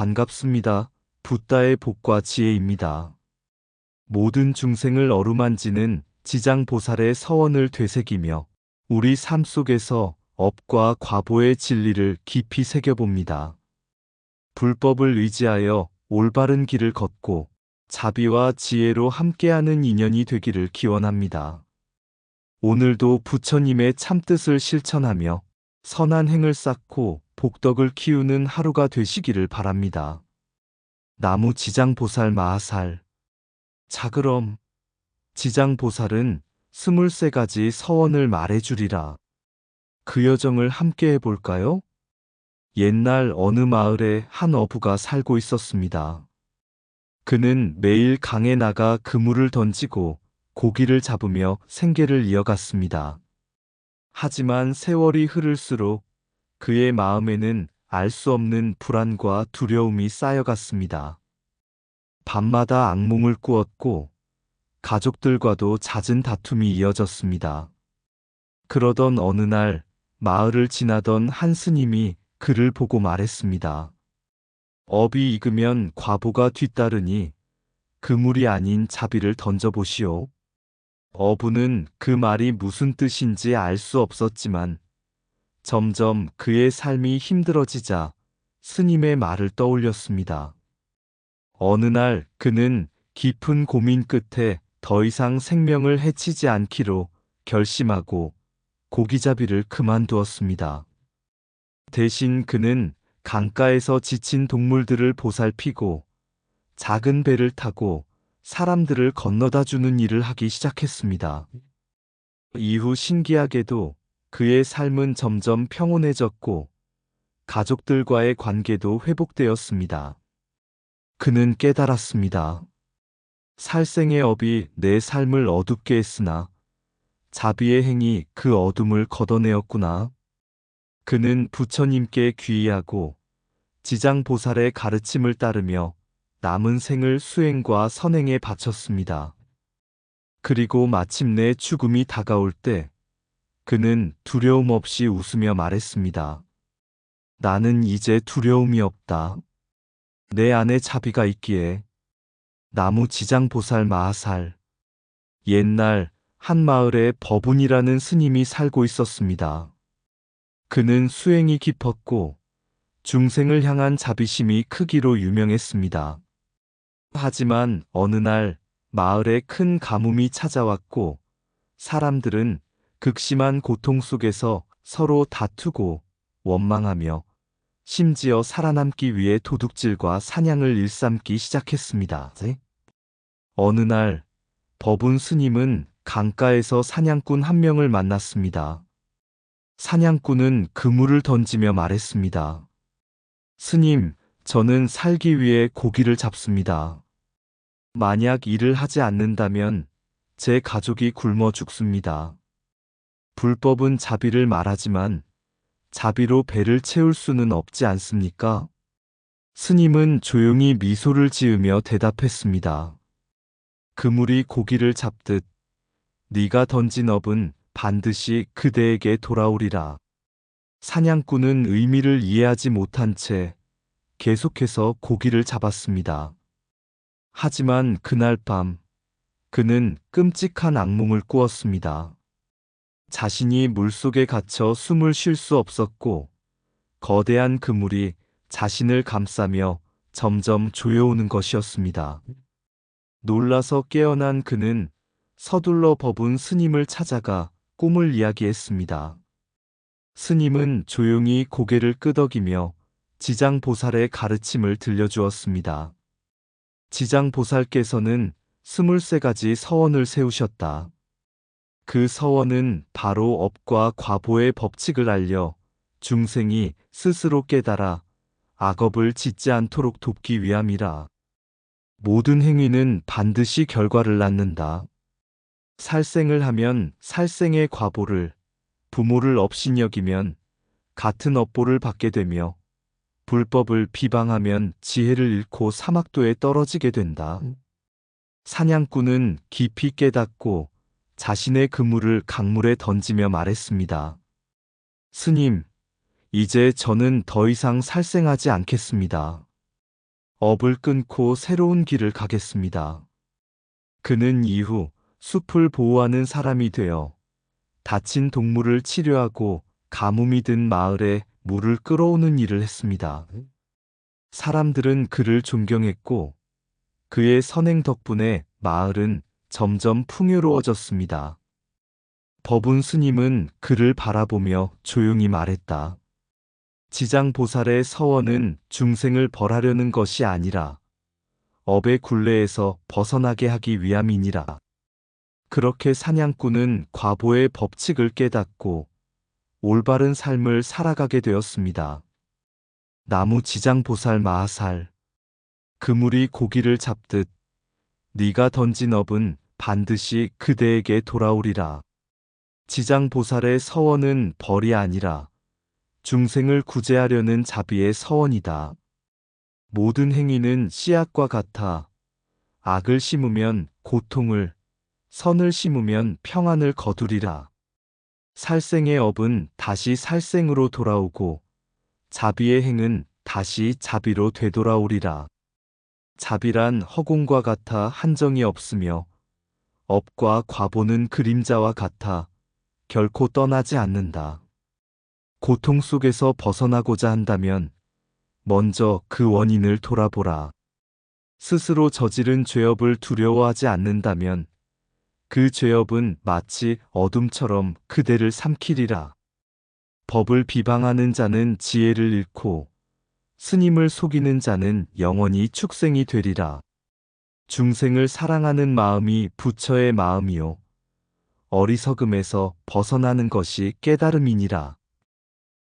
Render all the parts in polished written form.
반갑습니다. 붓다의 복과 지혜입니다. 모든 중생을 어루만지는 지장보살의 서원을 되새기며 우리 삶 속에서 업과 과보의 진리를 깊이 새겨봅니다. 불법을 의지하여 올바른 길을 걷고 자비와 지혜로 함께하는 인연이 되기를 기원합니다. 오늘도 부처님의 참뜻을 실천하며 선한 행을 쌓고 복덕을 키우는 하루가 되시기를 바랍니다. 나무 지장보살 마하살. 자 그럼 지장보살은 23가지 서원을 말해주리라. 그 여정을 함께 해볼까요? 옛날 어느 마을에 한 어부가 살고 있었습니다. 그는 매일 강에 나가 그물을 던지고 고기를 잡으며 생계를 이어갔습니다. 하지만 세월이 흐를수록 그의 마음에는 알 수 없는 불안과 두려움이 쌓여갔습니다. 밤마다 악몽을 꾸었고 가족들과도 잦은 다툼이 이어졌습니다. 그러던 어느 날 마을을 지나던 한 스님이 그를 보고 말했습니다. 업이 익으면 과보가 뒤따르니 그물이 아닌 자비를 던져보시오. 어부는 그 말이 무슨 뜻인지 알 수 없었지만 점점 그의 삶이 힘들어지자 스님의 말을 떠올렸습니다. 어느 날 그는 깊은 고민 끝에 더 이상 생명을 해치지 않기로 결심하고 고기잡이를 그만두었습니다. 대신 그는 강가에서 지친 동물들을 보살피고 작은 배를 타고 사람들을 건너다 주는 일을 하기 시작했습니다. 이후 신기하게도 그의 삶은 점점 평온해졌고 가족들과의 관계도 회복되었습니다. 그는 깨달았습니다. 살생의 업이 내 삶을 어둡게 했으나 자비의 행이 그 어둠을 걷어내었구나. 그는 부처님께 귀의하고 지장보살의 가르침을 따르며 남은 생을 수행과 선행에 바쳤습니다. 그리고 마침내 죽음이 다가올 때 그는 두려움 없이 웃으며 말했습니다. 나는 이제 두려움이 없다. 내 안에 자비가 있기에. 나무 지장보살 마하살. 옛날 한 마을에 법운이라는 스님이 살고 있었습니다. 그는 수행이 깊었고 중생을 향한 자비심이 크기로 유명했습니다. 하지만 어느 날 마을에 큰 가뭄이 찾아왔고 사람들은 극심한 고통 속에서 서로 다투고 원망하며 심지어 살아남기 위해 도둑질과 사냥을 일삼기 시작했습니다. 어느 날 법운 스님은 강가에서 사냥꾼 한 명을 만났습니다. 사냥꾼은 그물을 던지며 말했습니다. 스님, 저는 살기 위해 고기를 잡습니다. 만약 일을 하지 않는다면 제 가족이 굶어 죽습니다. 불법은 자비를 말하지만 자비로 배를 채울 수는 없지 않습니까? 스님은 조용히 미소를 지으며 대답했습니다. 그물이 고기를 잡듯 네가 던진 업은 반드시 그대에게 돌아오리라. 사냥꾼은 의미를 이해하지 못한 채 계속해서 고기를 잡았습니다. 하지만 그날 밤 그는 끔찍한 악몽을 꾸었습니다. 자신이 물속에 갇혀 숨을 쉴 수 없었고 거대한 그물이 자신을 감싸며 점점 조여오는 것이었습니다. 놀라서 깨어난 그는 서둘러 법운 스님을 찾아가 꿈을 이야기했습니다. 스님은 조용히 고개를 끄덕이며 지장보살의 가르침을 들려주었습니다. 지장보살께서는 23가지 서원을 세우셨다. 그 서원은 바로 업과 과보의 법칙을 알려 중생이 스스로 깨달아 악업을 짓지 않도록 돕기 위함이라. 모든 행위는 반드시 결과를 낳는다. 살생을 하면 살생의 과보를, 부모를 업신여기면 같은 업보를 받게 되며 불법을 비방하면 지혜를 잃고 사막도에 떨어지게 된다. 사냥꾼은 깊이 깨닫고 자신의 그물을 강물에 던지며 말했습니다. 스님, 이제 저는 더 이상 살생하지 않겠습니다. 업을 끊고 새로운 길을 가겠습니다. 그는 이후 숲을 보호하는 사람이 되어 다친 동물을 치료하고 가뭄이 든 마을에 물을 끌어오는 일을 했습니다. 사람들은 그를 존경했고 그의 선행 덕분에 마을은 점점 풍요로워졌습니다. 법운 스님은 그를 바라보며 조용히 말했다. 지장보살의 서원은 중생을 벌하려는 것이 아니라 업의 굴레에서 벗어나게 하기 위함이니라. 그렇게 사냥꾼은 과보의 법칙을 깨닫고 올바른 삶을 살아가게 되었습니다. 나무 지장보살 마하살. 그물이 고기를 잡듯 네가 던진 업은 반드시 그대에게 돌아오리라. 지장보살의 서원은 벌이 아니라 중생을 구제하려는 자비의 서원이다. 모든 행위는 씨앗과 같아 악을 심으면 고통을, 선을 심으면 평안을 거두리라. 살생의 업은 다시 살생으로 돌아오고 자비의 행은 다시 자비로 되돌아오리라. 자비란 허공과 같아 한정이 없으며 업과 과보는 그림자와 같아 결코 떠나지 않는다. 고통 속에서 벗어나고자 한다면 먼저 그 원인을 돌아보라. 스스로 저지른 죄업을 두려워하지 않는다면 그 죄업은 마치 어둠처럼 그대를 삼키리라. 법을 비방하는 자는 지혜를 잃고 스님을 속이는 자는 영원히 축생이 되리라. 중생을 사랑하는 마음이 부처의 마음이요 어리석음에서 벗어나는 것이 깨달음이니라.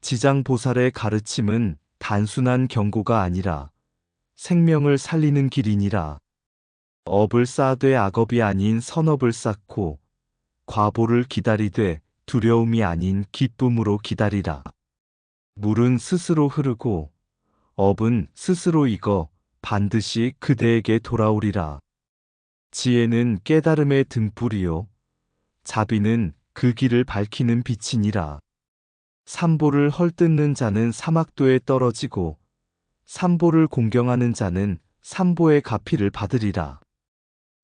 지장보살의 가르침은 단순한 경고가 아니라 생명을 살리는 길이니라. 업을 쌓되 악업이 아닌 선업을 쌓고 과보를 기다리되 두려움이 아닌 기쁨으로 기다리라. 물은 스스로 흐르고 업은 스스로 익어 반드시 그대에게 돌아오리라. 지혜는 깨달음의 등불이요 자비는 그 길을 밝히는 빛이니라. 삼보를 헐뜯는 자는 사막도에 떨어지고 삼보를 공경하는 자는 삼보의 가피를 받으리라.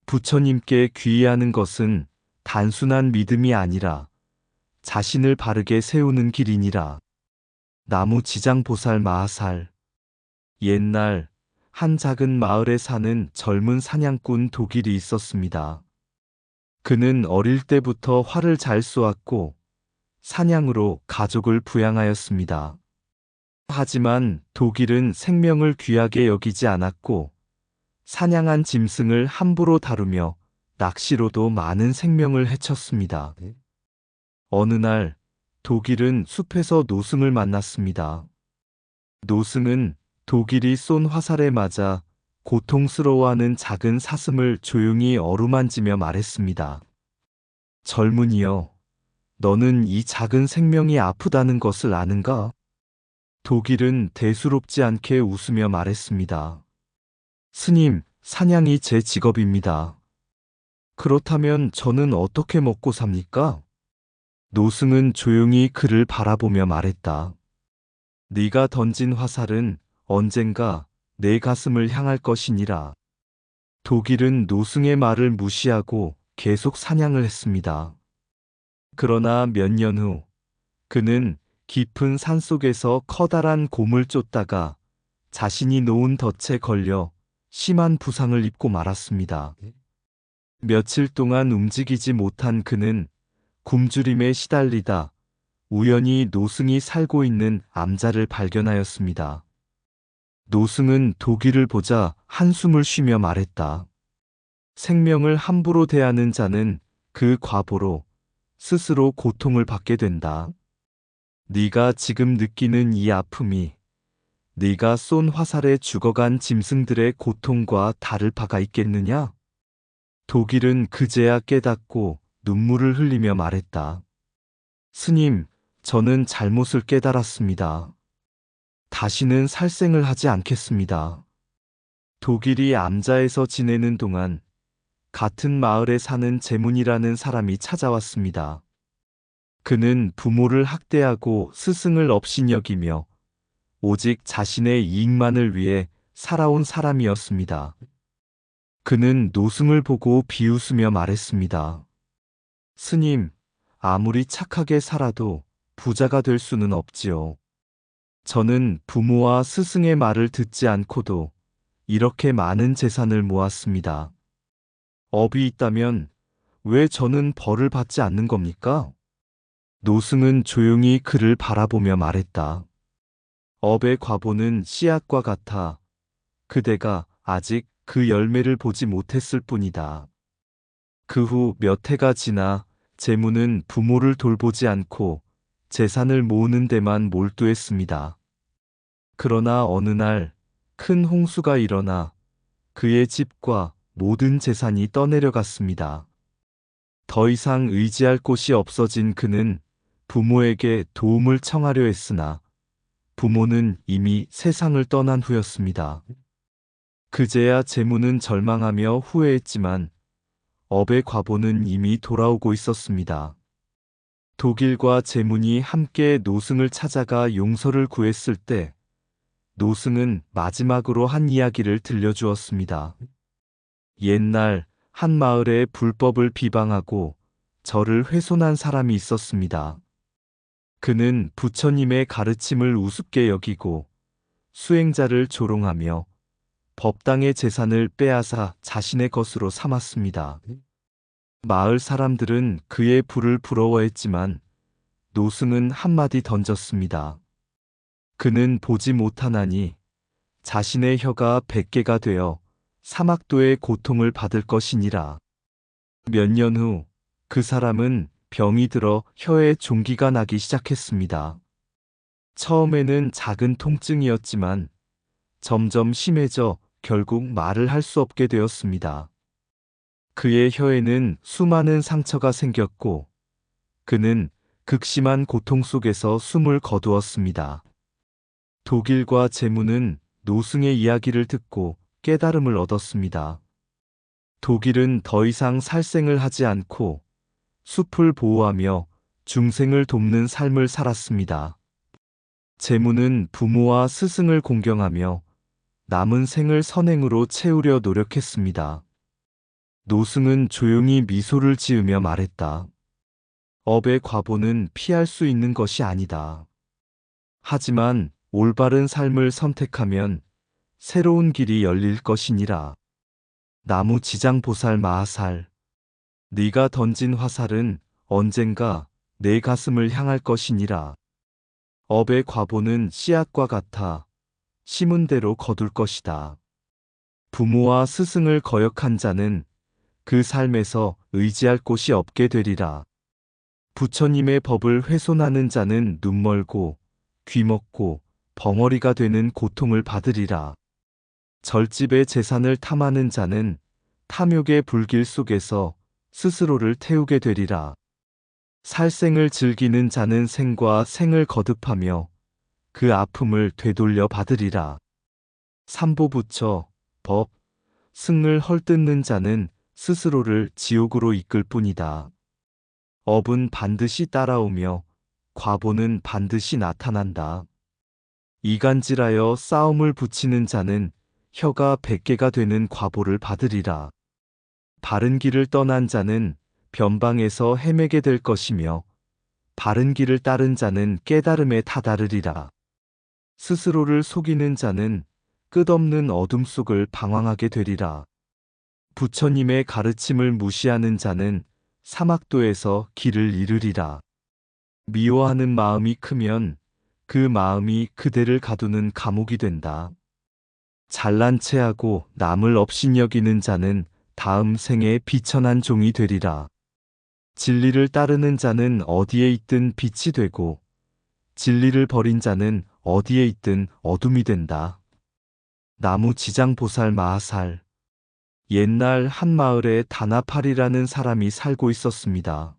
부처님께 귀의하는 것은 단순한 믿음이 아니라 자신을 바르게 세우는 길이니라. 나무 지장보살 마하살. 옛날 한 작은 마을에 사는 젊은 사냥꾼 도길이 있었습니다. 그는 어릴 때부터 활을 잘 쏘았고 사냥으로 가족을 부양하였습니다. 하지만 도길은 생명을 귀하게 여기지 않았고 사냥한 짐승을 함부로 다루며 낚시로도 많은 생명을 해쳤습니다. 어느 날 도길은 숲에서 노승을 만났습니다. 노승은 도길이 쏜 화살에 맞아 고통스러워하는 작은 사슴을 조용히 어루만지며 말했습니다. 젊은이여, 너는 이 작은 생명이 아프다는 것을 아는가? 도길은 대수롭지 않게 웃으며 말했습니다. 스님, 사냥이 제 직업입니다. 그렇다면 저는 어떻게 먹고 삽니까? 노승은 조용히 그를 바라보며 말했다. 네가 던진 화살은 언젠가 내 가슴을 향할 것이니라. 도길은 노승의 말을 무시하고 계속 사냥을 했습니다. 그러나 몇 년 후 그는 깊은 산속에서 커다란 곰을 쫓다가 자신이 놓은 덫에 걸려 심한 부상을 입고 말았습니다. 며칠 동안 움직이지 못한 그는 굶주림에 시달리다 우연히 노승이 살고 있는 암자를 발견하였습니다. 노승은 도길을 보자 한숨을 쉬며 말했다. 생명을 함부로 대하는 자는 그 과보로 스스로 고통을 받게 된다. 네가 지금 느끼는 이 아픔이 네가 쏜 화살에 죽어간 짐승들의 고통과 다를 바가 있겠느냐? 도길은 그제야 깨닫고 눈물을 흘리며 말했다. 스님, 저는 잘못을 깨달았습니다. 다시는 살생을 하지 않겠습니다. 도길이 암자에서 지내는 동안 같은 마을에 사는 제문이라는 사람이 찾아왔습니다. 그는 부모를 학대하고 스승을 업신여기며 오직 자신의 이익만을 위해 살아온 사람이었습니다. 그는 노승을 보고 비웃으며 말했습니다. 스님, 아무리 착하게 살아도 부자가 될 수는 없지요. 저는 부모와 스승의 말을 듣지 않고도 이렇게 많은 재산을 모았습니다. 업이 있다면 왜 저는 벌을 받지 않는 겁니까? 노승은 조용히 그를 바라보며 말했다. 업의 과보는 씨앗과 같아 그대가 아직 그 열매를 보지 못했을 뿐이다. 그 후 몇 해가 지나 재무는 부모를 돌보지 않고 재산을 모으는 데만 몰두했습니다. 그러나 어느 날 큰 홍수가 일어나 그의 집과 모든 재산이 떠내려갔습니다. 더 이상 의지할 곳이 없어진 그는 부모에게 도움을 청하려 했으나 부모는 이미 세상을 떠난 후였습니다. 그제야 재무는 절망하며 후회했지만 업의 과보는 이미 돌아오고 있었습니다. 독일과 재문이 함께 노승을 찾아가 용서를 구했을 때 노승은 마지막으로 한 이야기를 들려주었습니다. 옛날 한 마을에 불법을 비방하고 절을 훼손한 사람이 있었습니다. 그는 부처님의 가르침을 우습게 여기고 수행자를 조롱하며 법당의 재산을 빼앗아 자신의 것으로 삼았습니다. 마을 사람들은 그의 부를 부러워했지만 노승은 한마디 던졌습니다. 그는 보지 못하나니 자신의 혀가 100개가 되어 사막도의 고통을 받을 것이니라. 몇 년 후 그 사람은 병이 들어 혀에 종기가 나기 시작했습니다. 처음에는 작은 통증이었지만 점점 심해져 결국 말을 할 수 없게 되었습니다. 그의 혀에는 수많은 상처가 생겼고 그는 극심한 고통 속에서 숨을 거두었습니다. 독일과 재무는 노승의 이야기를 듣고 깨달음을 얻었습니다. 독일은 더 이상 살생을 하지 않고 숲을 보호하며 중생을 돕는 삶을 살았습니다. 재무는 부모와 스승을 공경하며 남은 생을 선행으로 채우려 노력했습니다. 노승은 조용히 미소를 지으며 말했다. 업의 과보는 피할 수 있는 것이 아니다. 하지만 올바른 삶을 선택하면 새로운 길이 열릴 것이니라. 나무 지장보살 마하살. 네가 던진 화살은 언젠가 내 가슴을 향할 것이니라. 업의 과보는 씨앗과 같아 심은 대로 거둘 것이다. 부모와 스승을 거역한 자는 그 삶에서 의지할 곳이 없게 되리라. 부처님의 법을 훼손하는 자는 눈멀고 귀먹고 벙어리가 되는 고통을 받으리라. 절집의 재산을 탐하는 자는 탐욕의 불길 속에서 스스로를 태우게 되리라. 살생을 즐기는 자는 생과 생을 거듭하며 그 아픔을 되돌려 받으리라. 삼보부처, 법, 승을 헐뜯는 자는 스스로를 지옥으로 이끌 뿐이다. 업은 반드시 따라오며 과보는 반드시 나타난다. 이간질하여 싸움을 붙이는 자는 혀가 100개가 되는 과보를 받으리라. 바른 길을 떠난 자는 변방에서 헤매게 될 것이며 바른 길을 따른 자는 깨달음에 다다르리라. 스스로를 속이는 자는 끝없는 어둠 속을 방황하게 되리라. 부처님의 가르침을 무시하는 자는 사막도에서 길을 잃으리라. 미워하는 마음이 크면 그 마음이 그대를 가두는 감옥이 된다. 잘난 체하고 남을 업신여기는 자는 다음 생에 비천한 종이 되리라. 진리를 따르는 자는 어디에 있든 빛이 되고 진리를 버린 자는 어디에 있든 어둠이 된다. 나무 지장보살 마하살. 옛날 한 마을에 다나팔이라는 사람이 살고 있었습니다.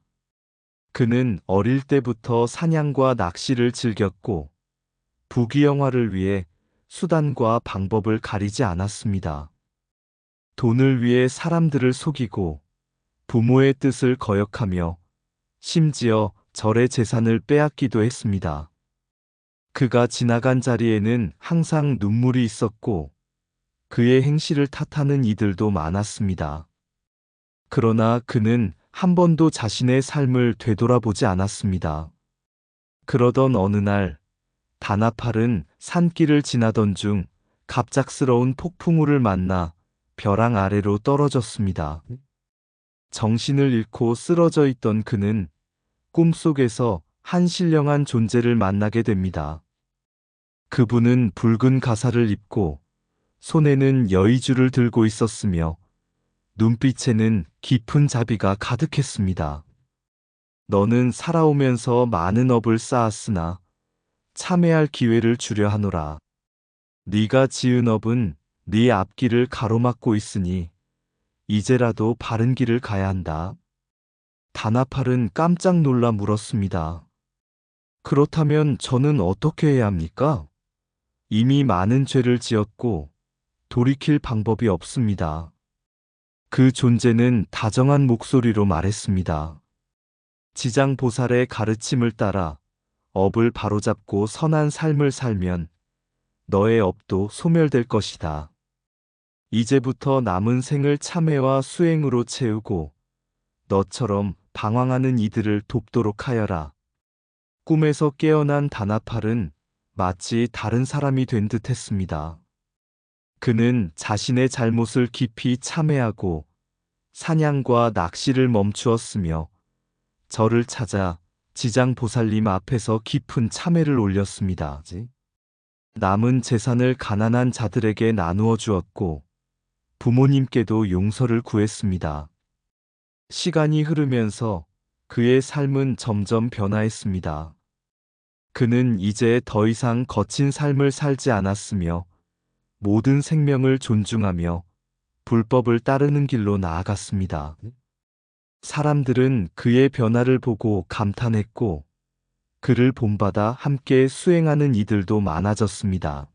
그는 어릴 때부터 사냥과 낚시를 즐겼고 부귀영화를 위해 수단과 방법을 가리지 않았습니다. 돈을 위해 사람들을 속이고 부모의 뜻을 거역하며 심지어 절의 재산을 빼앗기도 했습니다. 그가 지나간 자리에는 항상 눈물이 있었고 그의 행실을 탓하는 이들도 많았습니다. 그러나 그는 한 번도 자신의 삶을 되돌아보지 않았습니다. 그러던 어느 날 다나팔은 산길을 지나던 중 갑작스러운 폭풍우를 만나 벼랑 아래로 떨어졌습니다. 정신을 잃고 쓰러져 있던 그는 꿈속에서 한 신령한 존재를 만나게 됩니다. 그분은 붉은 가사를 입고 손에는 여의주를 들고 있었으며 눈빛에는 깊은 자비가 가득했습니다. 너는 살아오면서 많은 업을 쌓았으나 참회할 기회를 주려 하노라. 네가 지은 업은 네 앞길을 가로막고 있으니 이제라도 바른 길을 가야 한다. 다나팔은 깜짝 놀라 물었습니다. 그렇다면 저는 어떻게 해야 합니까? 이미 많은 죄를 지었고 돌이킬 방법이 없습니다. 그 존재는 다정한 목소리로 말했습니다. 지장보살의 가르침을 따라 업을 바로잡고 선한 삶을 살면 너의 업도 소멸될 것이다. 이제부터 남은 생을 참회와 수행으로 채우고 너처럼 방황하는 이들을 돕도록 하여라. 꿈에서 깨어난 다나팔은 마치 다른 사람이 된 듯 했습니다. 그는 자신의 잘못을 깊이 참회하고 사냥과 낚시를 멈추었으며 저를 찾아 지장보살님 앞에서 깊은 참회를 올렸습니다. 남은 재산을 가난한 자들에게 나누어 주었고 부모님께도 용서를 구했습니다. 시간이 흐르면서 그의 삶은 점점 변화했습니다. 그는 이제 더 이상 거친 삶을 살지 않았으며 모든 생명을 존중하며 불법을 따르는 길로 나아갔습니다. 사람들은 그의 변화를 보고 감탄했고 그를 본받아 함께 수행하는 이들도 많아졌습니다.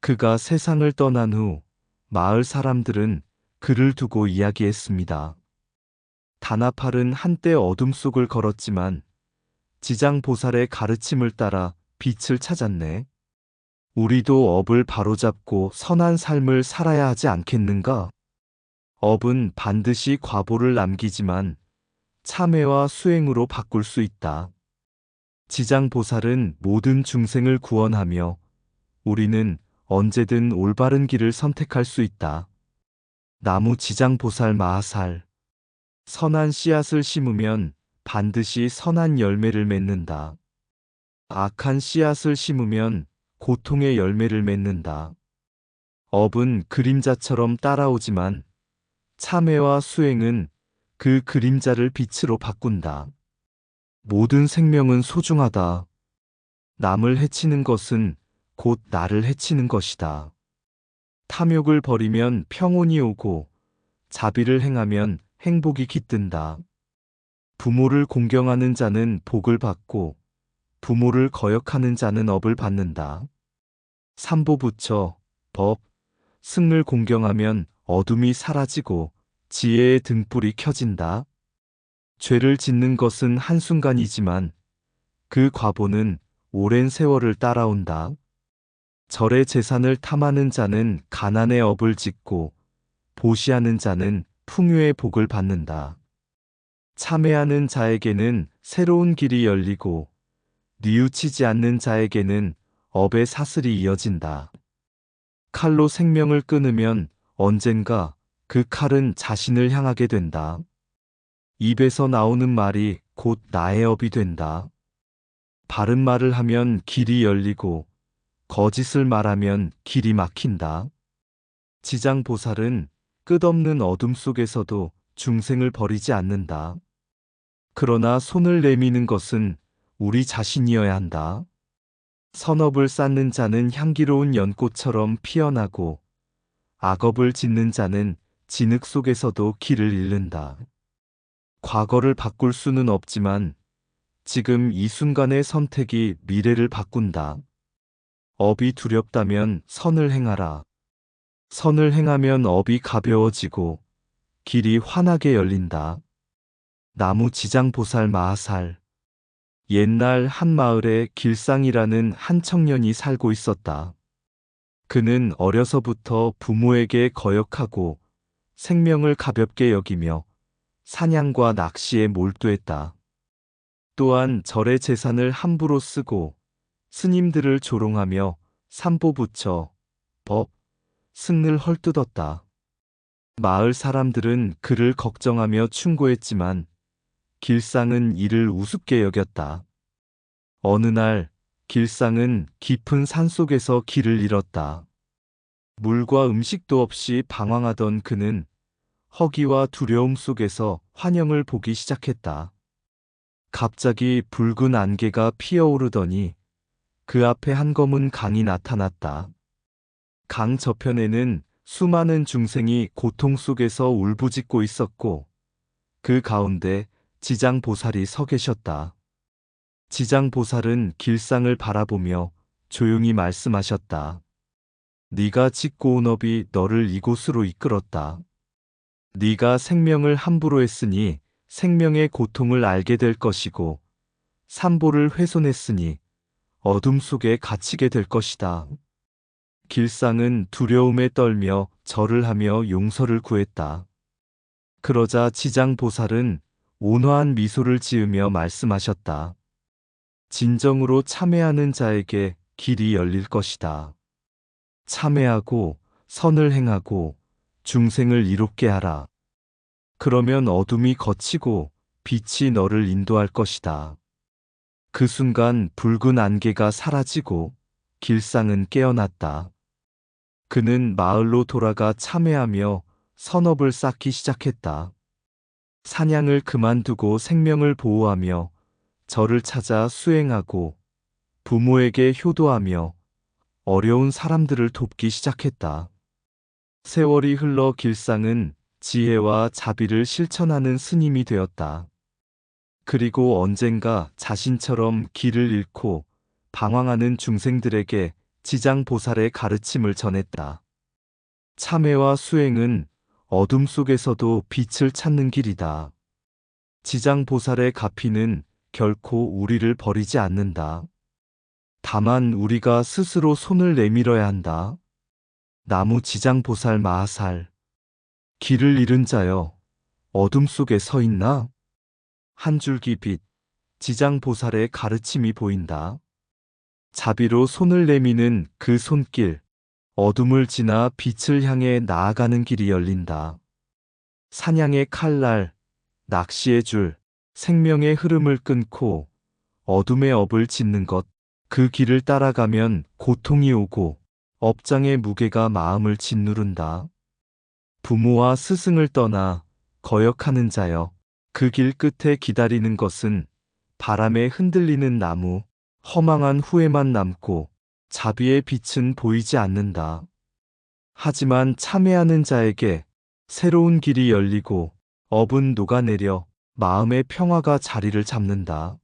그가 세상을 떠난 후 마을 사람들은 그를 두고 이야기했습니다. 다나팔은 한때 어둠 속을 걸었지만 지장보살의 가르침을 따라 빛을 찾았네. 우리도 업을 바로잡고 선한 삶을 살아야 하지 않겠는가? 업은 반드시 과보를 남기지만 참회와 수행으로 바꿀 수 있다. 지장보살은 모든 중생을 구원하며 우리는 언제든 올바른 길을 선택할 수 있다. 나무 지장보살 마하살. 선한 씨앗을 심으면 반드시 선한 열매를 맺는다. 악한 씨앗을 심으면 고통의 열매를 맺는다. 업은 그림자처럼 따라오지만 참회와 수행은 그 그림자를 빛으로 바꾼다. 모든 생명은 소중하다. 남을 해치는 것은 곧 나를 해치는 것이다. 탐욕을 버리면 평온이 오고 자비를 행하면 행복이 깃든다. 부모를 공경하는 자는 복을 받고 부모를 거역하는 자는 업을 받는다. 삼보부처, 법, 승을 공경하면 어둠이 사라지고 지혜의 등불이 켜진다. 죄를 짓는 것은 한순간이지만 그 과보는 오랜 세월을 따라온다. 절의 재산을 탐하는 자는 가난의 업을 짓고 보시하는 자는 풍요의 복을 받는다. 참회하는 자에게는 새로운 길이 열리고 뉘우치지 않는 자에게는 업의 사슬이 이어진다. 칼로 생명을 끊으면 언젠가 그 칼은 자신을 향하게 된다. 입에서 나오는 말이 곧 나의 업이 된다. 바른 말을 하면 길이 열리고 거짓을 말하면 길이 막힌다. 지장보살은 끝없는 어둠 속에서도 중생을 버리지 않는다. 그러나 손을 내미는 것은 우리 자신이어야 한다. 선업을 쌓는 자는 향기로운 연꽃처럼 피어나고 악업을 짓는 자는 진흙 속에서도 길을 잃는다. 과거를 바꿀 수는 없지만 지금 이 순간의 선택이 미래를 바꾼다. 업이 두렵다면 선을 행하라. 선을 행하면 업이 가벼워지고 길이 환하게 열린다. 나무 지장보살 마하살. 옛날 한 마을에 길상이라는 한 청년이 살고 있었다. 그는 어려서부터 부모에게 거역하고 생명을 가볍게 여기며 사냥과 낚시에 몰두했다. 또한 절의 재산을 함부로 쓰고 스님들을 조롱하며 삼보부처, 법, 승를 헐뜯었다. 마을 사람들은 그를 걱정하며 충고했지만 길상은 이를 우습게 여겼다. 어느 날 길상은 깊은 산속에서 길을 잃었다. 물과 음식도 없이 방황하던 그는 허기와 두려움 속에서 환영을 보기 시작했다. 갑자기 붉은 안개가 피어오르더니 그 앞에 한 검은 강이 나타났다. 강 저편에는 수많은 중생이 고통 속에서 울부짖고 있었고 그 가운데 지장보살이 서 계셨다. 지장보살은 길상을 바라보며 조용히 말씀하셨다. 네가 짓고 온 업이 너를 이곳으로 이끌었다. 네가 생명을 함부로 했으니 생명의 고통을 알게 될 것이고 삼보를 훼손했으니 어둠 속에 갇히게 될 것이다. 길상은 두려움에 떨며 절을 하며 용서를 구했다. 그러자 지장보살은 온화한 미소를 지으며 말씀하셨다. 진정으로 참회하는 자에게 길이 열릴 것이다. 참회하고 선을 행하고 중생을 이롭게 하라. 그러면 어둠이 걷히고 빛이 너를 인도할 것이다. 그 순간 붉은 안개가 사라지고 길상은 깨어났다. 그는 마을로 돌아가 참회하며 선업을 쌓기 시작했다. 사냥을 그만두고 생명을 보호하며 절을 찾아 수행하고 부모에게 효도하며 어려운 사람들을 돕기 시작했다. 세월이 흘러 길상은 지혜와 자비를 실천하는 스님이 되었다. 그리고 언젠가 자신처럼 길을 잃고 방황하는 중생들에게 지장보살의 가르침을 전했다. 참회와 수행은 어둠 속에서도 빛을 찾는 길이다. 지장보살의 가피는 결코 우리를 버리지 않는다. 다만 우리가 스스로 손을 내밀어야 한다. 나무 지장보살 마하살. 길을 잃은 자여, 어둠 속에 서 있나? 한 줄기 빛, 지장보살의 가르침이 보인다. 자비로 손을 내미는 그 손길, 어둠을 지나 빛을 향해 나아가는 길이 열린다. 사냥의 칼날, 낚시의 줄, 생명의 흐름을 끊고 어둠의 업을 짓는 것, 그 길을 따라가면 고통이 오고 업장의 무게가 마음을 짓누른다. 부모와 스승을 떠나 거역하는 자여, 그 길 끝에 기다리는 것은 바람에 흔들리는 나무, 허망한 후회만 남고 자비의 빛은 보이지 않는다. 하지만 참회하는 자에게 새로운 길이 열리고 업은 녹아내려 마음의 평화가 자리를 잡는다.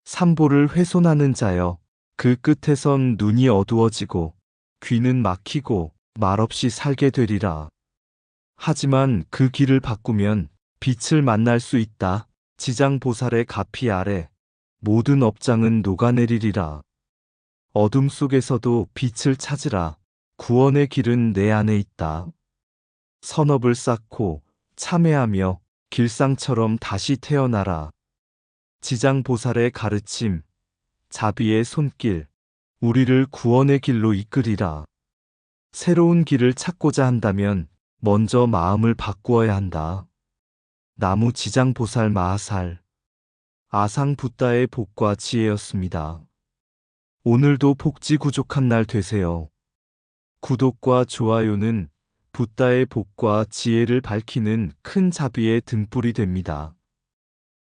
삼보를 훼손하는 자여, 그 끝에선 눈이 어두워지고 귀는 막히고 말없이 살게 되리라. 하지만 그 길을 바꾸면 빛을 만날 수 있다. 지장보살의 가피 아래 모든 업장은 녹아내리리라. 어둠 속에서도 빛을 찾으라. 구원의 길은 내 안에 있다. 선업을 쌓고 참회하며 길상처럼 다시 태어나라. 지장보살의 가르침, 자비의 손길, 우리를 구원의 길로 이끌이라. 새로운 길을 찾고자 한다면 먼저 마음을 바꾸어야 한다. 나무 지장보살 마하살, 아상 붓다의 복과 지혜였습니다. 오늘도 복지 구족한 날 되세요. 구독과 좋아요는 붓다의 복과 지혜를 밝히는 큰 자비의 등불이 됩니다.